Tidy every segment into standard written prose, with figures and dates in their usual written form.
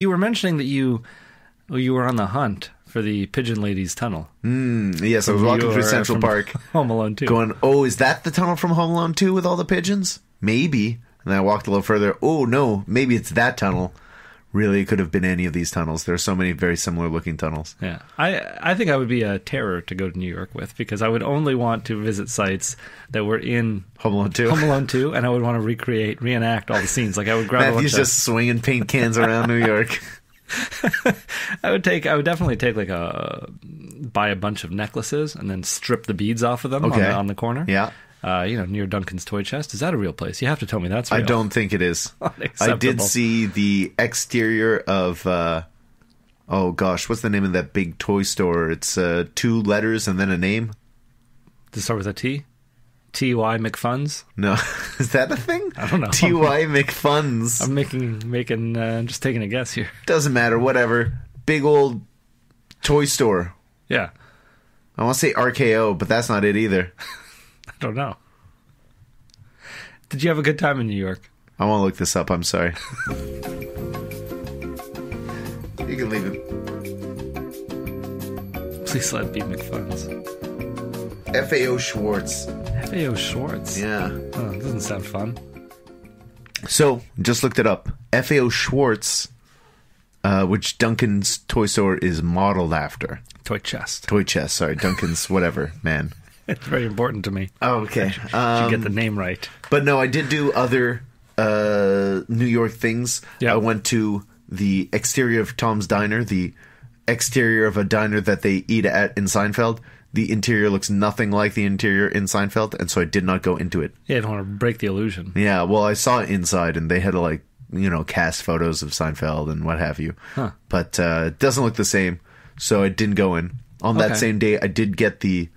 You were mentioning that you were on the hunt for the Pigeon Ladies Tunnel. Yes, I was walking through Central Park. Home Alone 2. Going, is that the tunnel from Home Alone 2 with all the pigeons? Maybe. And then I walked a little further. Oh, no, maybe it's that tunnel. Really, it could have been any of these tunnels. There are so many very similar looking tunnels. Yeah. I think I would be a terror to go to New York with, because I would only want to visit sites that were in Home Alone 2. Home Alone 2, and I would want to reenact all the scenes. Like I would grab Matthew's just swinging paint cans around New York. I would definitely take buy a bunch of necklaces and then strip the beads off of them on the corner. Yeah. Near Duncan's Toy Chest. Is that a real place? You have to tell me that's real. I don't think it is. I did see the exterior of, what's the name of that big toy store? It's 2 letters and then a name. Does it start with a T? T.Y. McFuns? No. Is that a thing? I don't know. T.Y. McFuns. I'm making just taking a guess here. Doesn't matter, whatever. Big old toy store. Yeah. I want to say RKO, but that's not it either. I don't know. Did you have a good time in New York? I want to look this up. I'm sorry. You can leave it. Please let it be McFuns. FAO Schwartz. FAO Schwartz? Yeah. Oh, that doesn't sound fun. So, just looked it up. FAO Schwartz, which Duncan's toy store is modeled after. Toy Chest, sorry. Duncan's whatever, man. It's very important to me. Oh, okay. Should get the name right. But no, I did do other New York things. Yeah. I went to the exterior of Tom's Diner, the exterior of a diner that they eat at in Seinfeld. The interior looks nothing like the interior in Seinfeld, and so I did not go into it. Yeah, I don't want to break the illusion. Yeah, well, I saw it inside, and they had to, cast photos of Seinfeld and what have you. Huh. But it doesn't look the same, so I didn't go in. On that same day, I did get the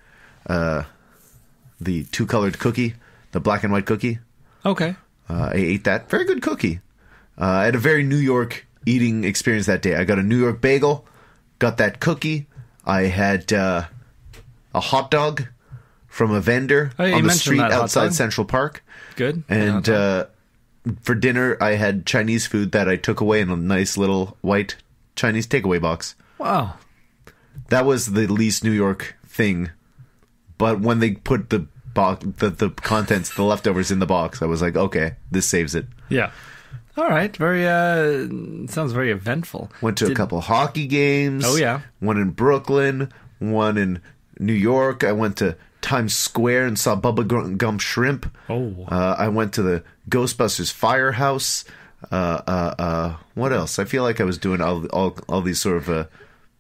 2-colored cookie, the black and white cookie. Okay. I ate that. Very good cookie. I had a very New York eating experience that day. I got a New York bagel, got that cookie. I had a hot dog from a vendor on the street outside Central Park. Good. And for dinner, I had Chinese food that I took away in a nice little white Chinese takeaway box. Wow. That was the least New York thing. But when they put the contents, the leftovers in the box, I was like, okay, this saves it. Yeah. All right. Very sounds very eventful. Went to a couple hockey games. Oh, yeah. One in Brooklyn, one in New York. I went to Times Square and saw Bubba Gump Shrimp. Oh. I went to the Ghostbusters Firehouse. What else? I feel like I was doing all these sort of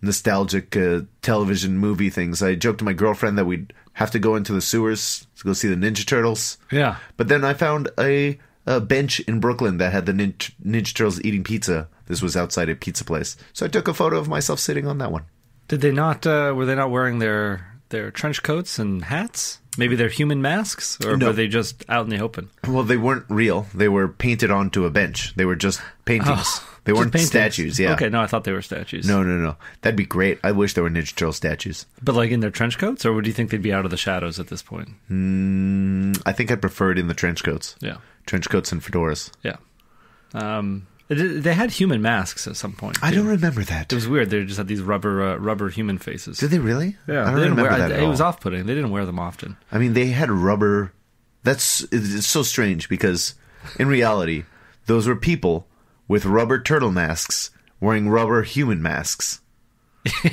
nostalgic television movie things. I joked to my girlfriend that we'd have to go into the sewers to go see the Ninja Turtles. Yeah. But then I found a bench in Brooklyn that had the Ninja Turtles eating pizza. This was outside a pizza place. So I took a photo of myself sitting on that one. Did they not? Were they not wearing their trench coats and hats? Maybe they're human masks, or No. were they just out in the open? Well, they weren't real. They were painted onto a bench. They were just paintings. They weren't paintings. statues. Yeah. Okay. No, I thought they were statues. No. That'd be great. I wish there were Ninja Turtle statues. But like in their trench coats, or would you think they'd be out of the shadows at this point? I think I'd prefer it in the trench coats. Yeah. Trench coats and fedoras. Yeah. They had human masks at some point, too. I don't remember that. It was weird. They just had these rubber human faces. Did they really? Yeah. I don't remember that at all. It was off-putting. They didn't wear them often. I mean, they had rubber. It's so strange because in reality, those were people with rubber turtle masks wearing rubber human masks.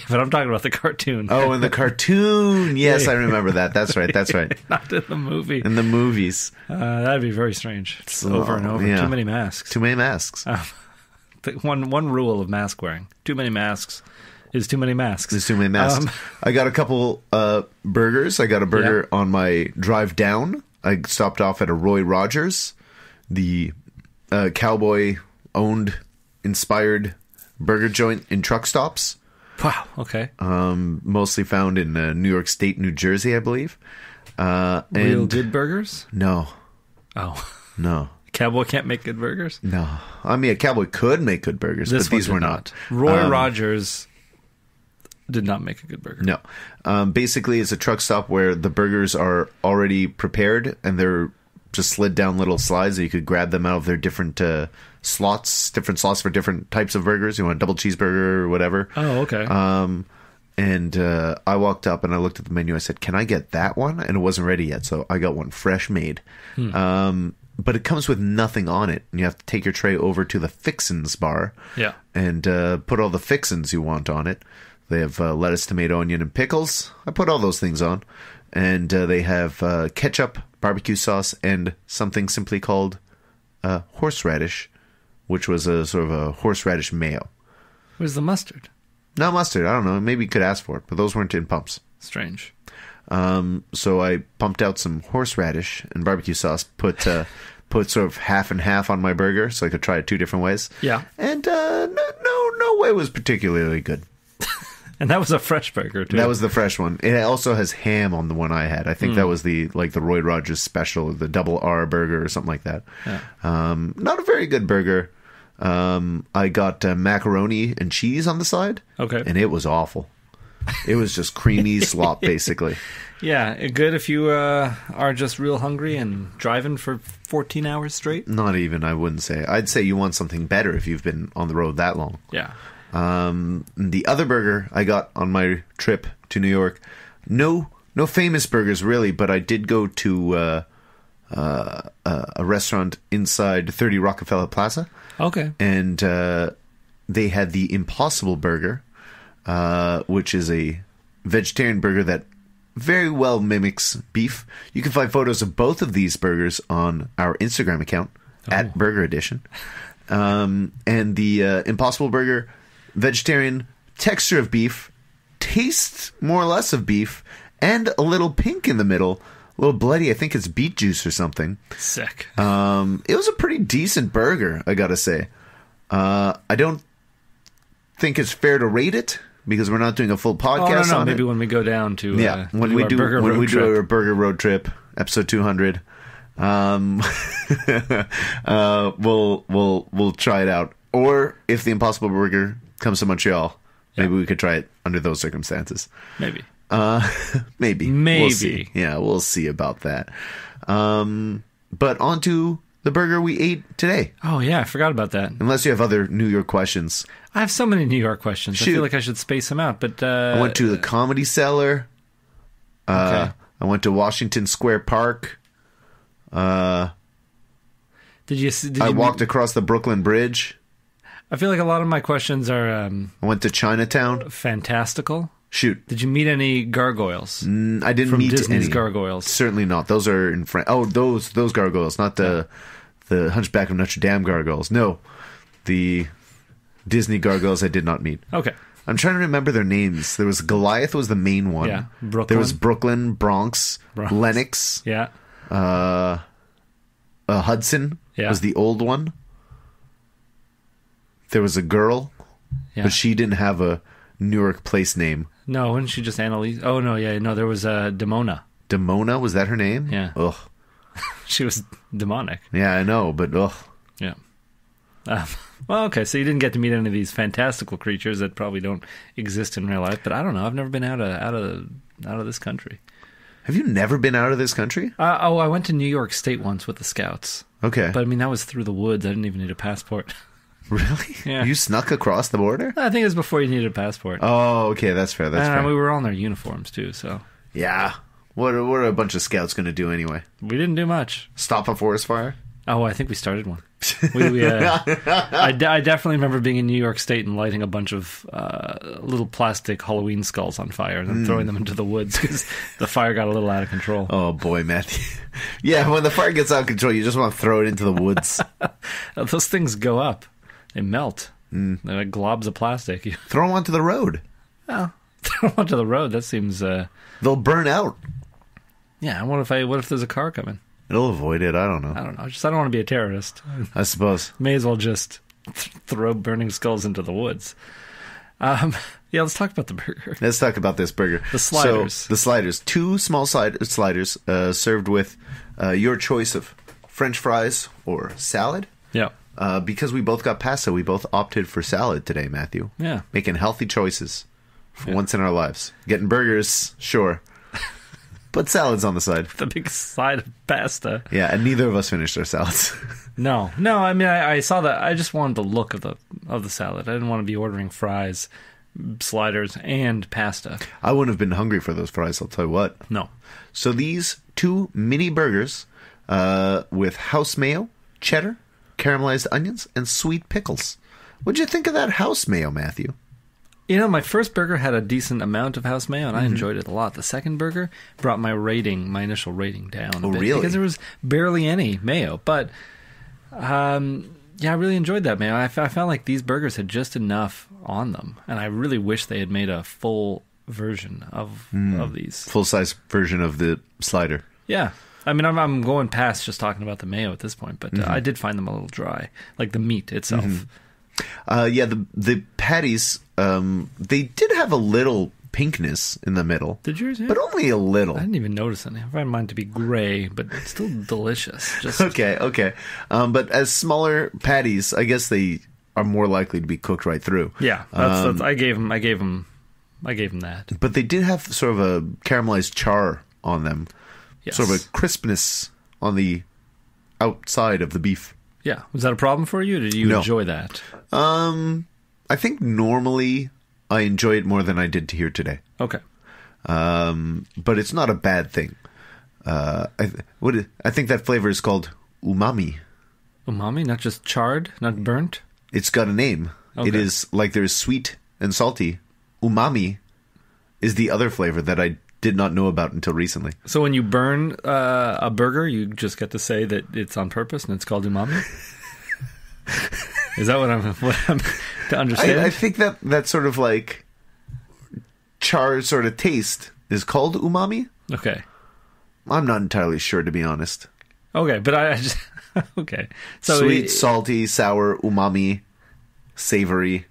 But I'm talking about the cartoon. Oh, in the cartoon. Yes, I remember that. That's right. Not in the movie. In the movies. That'd be very strange. It's over and over. Yeah. Too many masks. Too many masks. One rule of mask wearing. Too many masks is too many masks. There's too many masks. I got a couple burgers. I got a burger on my drive down. I stopped off at a Roy Rogers, the cowboy-owned, inspired burger joint in truck stops. Wow, okay. Mostly found in New York State, New Jersey, I believe. Real good burgers? No. Oh. No. Cowboy can't make good burgers? No. I mean, a cowboy could make good burgers, but these were not. Roy Rogers did not make a good burger. No. Basically, it's a truck stop where the burgers are already prepared and they're just slid down little slides that you could grab them out of their different slots for different types of burgers. You want a double cheeseburger or whatever. Oh, okay. And I walked up and I looked at the menu. I said, "Can I get that one?" And it wasn't ready yet, so I got one fresh made. But it comes with nothing on it, and you have to take your tray over to the fixins bar. Yeah. And put all the fixins you want on it. They have lettuce, tomato, onion, and pickles. I put all those things on. And they have ketchup, barbecue sauce, and something simply called horseradish, which was a sort of a horseradish mayo. Where's the mustard? No mustard. I don't know. Maybe you could ask for it, but those weren't in pumps. Strange. So I pumped out some horseradish and barbecue sauce, put sort of half and half on my burger so I could try it 2 different ways. Yeah. And no way was particularly good. And that was a fresh burger, too. That was the fresh one. It also has ham on the one I had. I think that was the Roy Rogers special, the double R burger or something like that. Yeah. Not a very good burger. I got macaroni and cheese on the side. Okay. And it was awful. It was just creamy slop, basically. Yeah, good if you are just real hungry and driving for 14 hours straight. Not even, I wouldn't say. I'd say you want something better if you've been on the road that long. Yeah. The other burger I got on my trip to New York, no famous burgers really, but I did go to a restaurant inside 30 Rockefeller Plaza. Okay. And they had the Impossible Burger, which is a vegetarian burger that very well mimics beef. You can find photos of both of these burgers on our Instagram account, at Burger Edition. And the Impossible Burger, vegetarian, texture of beef, taste more or less of beef, and a little pink in the middle, a little bloody. I think it's beet juice or something. Sick. It was a pretty decent burger, I gotta say. I don't think it's fair to rate it because we're not doing a full podcast on maybe it. when we go down to when we do our burger road trip, episode 200, we'll try it out. Or if the Impossible Burger comes to Montreal, maybe we could try it under those circumstances. Maybe. Maybe. We'll see. Yeah, we'll see about that. But on to the burger we ate today. Oh, yeah, I forgot about that. Unless you have other New York questions. I have so many New York questions. Shoot. I feel like I should space them out. But I went to the Comedy Cellar. Okay. I went to Washington Square Park. Did you I walked across the Brooklyn Bridge. I feel like a lot of my questions are I went to Chinatown. Fantastical. Shoot. Did you meet any gargoyles? I didn't from meet Disney's any gargoyles. Certainly not. Those are in France. Oh, those gargoyles, not the Hunchback of Notre Dame gargoyles. No, the Disney gargoyles I did not meet. Okay. I'm trying to remember their names. There was Goliath was the main one. Yeah. Brooklyn. There was Brooklyn, Bronx. Lennox. Yeah. Hudson was the old one. There was a girl, but she didn't have a New York place name. No, wasn't she just Annalise? Oh, no, yeah. No, there was Demona. Demona? Was that her name? Yeah. Ugh. She was demonic. Yeah, I know, but ugh. Yeah. Well, okay, so you didn't get to meet any of these fantastical creatures that probably don't exist in real life, but I don't know. I've never been out of this country. Have you never been out of this country? I went to New York State once with the Scouts. Okay. But, I mean, that was through the woods. I didn't even need a passport. Really? Yeah. You snuck across the border? I think it was before you needed a passport. Oh, okay, that's fair. That's fair. We were all in our uniforms, too, so... Yeah. What are a bunch of scouts going to do anyway? We didn't do much. Stop a forest fire? Oh, I think we started one. I definitely remember being in New York State and lighting a bunch of little plastic Halloween skulls on fire and then throwing them into the woods because the fire got a little out of control. Oh, boy, Matthew. Yeah, when the fire gets out of control, you just want to throw it into the woods. Those things go up. They melt. They're like globs of plastic. Throw them onto the road. Oh, throw them onto the road. That seems... They'll burn out. Yeah, what if there's a car coming? It'll avoid it. I don't know. I don't know. I don't want to be a terrorist. I suppose. May as well just throw burning skulls into the woods. Yeah, let's talk about the burger. Let's talk about this burger. The sliders. So, the sliders. 2 small sliders served with your choice of French fries or salad. Yeah. Because we both got pasta, we both opted for salad today, Matthew. Yeah. Making healthy choices for once in our lives. Getting burgers, sure. Put salads on the side. The big side of pasta. Yeah, and neither of us finished our salads. No. I mean, I saw that. I just wanted the look of the salad. I didn't want to be ordering fries, sliders, and pasta. I wouldn't have been hungry for those fries, I'll tell you what. No. So these 2 mini burgers with house mayo, cheddar, caramelized onions, and sweet pickles. What'd you think of that house mayo, Matthew? You know, my first burger had a decent amount of house mayo, and I enjoyed it a lot. The second burger brought my initial rating down a bit. Really? Because there was barely any mayo. But, yeah, I really enjoyed that mayo. I felt like these burgers had just enough on them, and I really wish they had made a full version of these. Full-size version of the slider. Yeah. I mean, I'm going past just talking about the mayo at this point, but I did find them a little dry, like the meat itself. Yeah, the patties, they did have a little pinkness in the middle. Did yours? Yeah? But only a little. I didn't even notice any. I find mine to be gray, but it's still delicious. Just Okay. But as smaller patties, I guess they are more likely to be cooked right through. Yeah, that's I gave them that. But they did have sort of a caramelized char on them. Yes. Sort of a crispness on the outside of the beef. Yeah. Was that a problem for you, or did you enjoy that? I think normally I enjoy it more than I did here today. Okay. But it's not a bad thing. I think that flavor is called umami. Umami? Not just charred? Not burnt? It's got a name. Okay. It is like there's sweet and salty. Umami is the other flavor that I did not know about until recently. So when you burn a burger, you just get to say that it's on purpose and it's called umami? Is that what I'm to understand? I think that sort of like char sort of taste is called umami. Okay. I'm not entirely sure, to be honest. Okay, but I just... Okay. So sweet, salty, sour, umami, savory.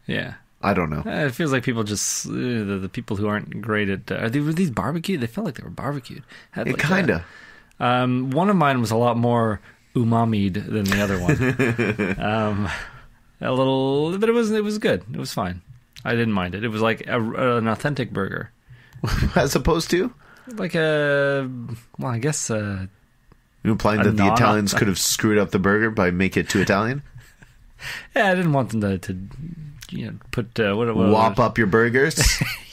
Yeah. I don't know. It feels like people just... the people who aren't great at... were these barbecued? They felt like they were barbecued. Kind of. One of mine was a lot more umami'd than the other one. A little... But it was good. It was fine. I didn't mind it. It was like an authentic burger. As opposed to? Like a... Well, I guess... You're implying that the Italians could have screwed up the burger by making it too Italian? Yeah, I didn't want them to put... Whop up your burgers?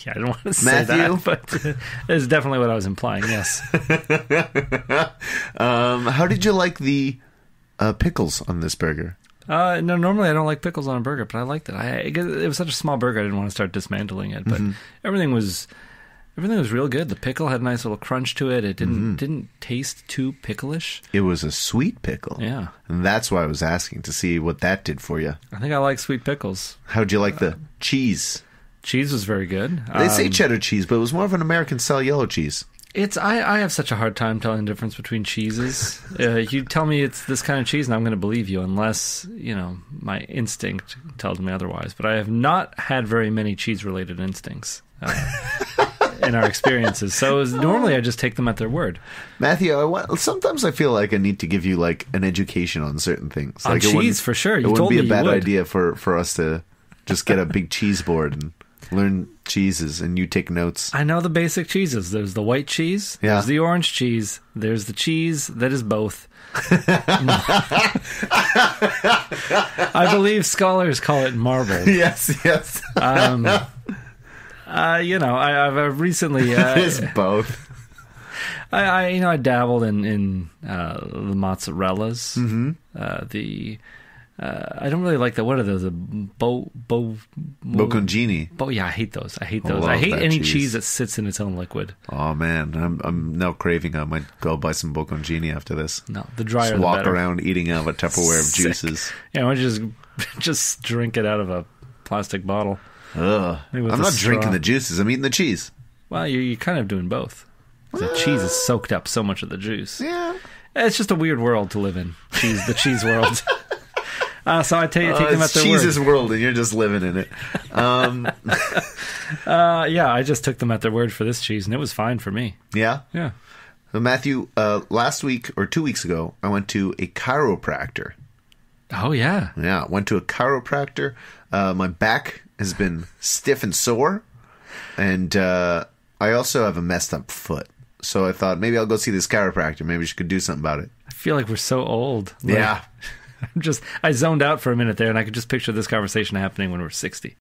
Yeah, I didn't want to say that, but it's definitely what I was implying, yes. How did you like the pickles on this burger? No, normally I don't like pickles on a burger, but I liked it. It was such a small burger, I didn't want to start dismantling it, but everything was real good. The pickle had a nice little crunch to it. It didn't taste too picklish. It was a sweet pickle. Yeah. And that's why I was asking to see what that did for you. I think I like sweet pickles. How'd you like the cheese? Cheese was very good. They say cheddar cheese, but it was more of an American-style yellow cheese. I have such a hard time telling the difference between cheeses. You tell me it's this kind of cheese, and I'm going to believe you, unless my instinct tells me otherwise. But I have not had very many cheese-related instincts in our experiences. So normally I just take them at their word. Matthew, sometimes I feel like I need to give you like an education on certain things. On like cheese, for sure. It wouldn't be a bad idea for us to just get a big cheese board and learn cheeses, and you take notes. I know the basic cheeses. There's the white cheese. Yeah. There's the orange cheese. There's the cheese that is both. I believe scholars call it marbled. Yes. I've recently... it's both. I dabbled in the mozzarellas. Mm-hmm. I don't really like the... What are those? Bocconcini. Yeah, I hate those. I hate any cheese that sits in its own liquid. Oh man, I'm now craving. I might go buy some bocconcini after this. No, the drier just the walk better. around eating out of a Tupperware of juices. Yeah, why don't you just drink it out of a plastic bottle? Ugh. I'm not drinking the juices. I'm eating the cheese. Well, you're kind of doing both. The cheese has soaked up so much of the juice. Yeah, it's just a weird world to live in. The cheese world. So I take them at their word. Cheese's world, and you're just living in it. Yeah, I just took them at their word for this cheese, and it was fine for me. Yeah? Yeah. So Matthew, last week or 2 weeks ago, I went to a chiropractor. Oh, yeah. Yeah, went to a chiropractor. My back has been stiff and sore, and I also have a messed up foot. So I thought maybe I'll go see this chiropractor. Maybe she could do something about it. I feel like we're so old. Like, Yeah. I zoned out for a minute there, and I could just picture this conversation happening when we're 60.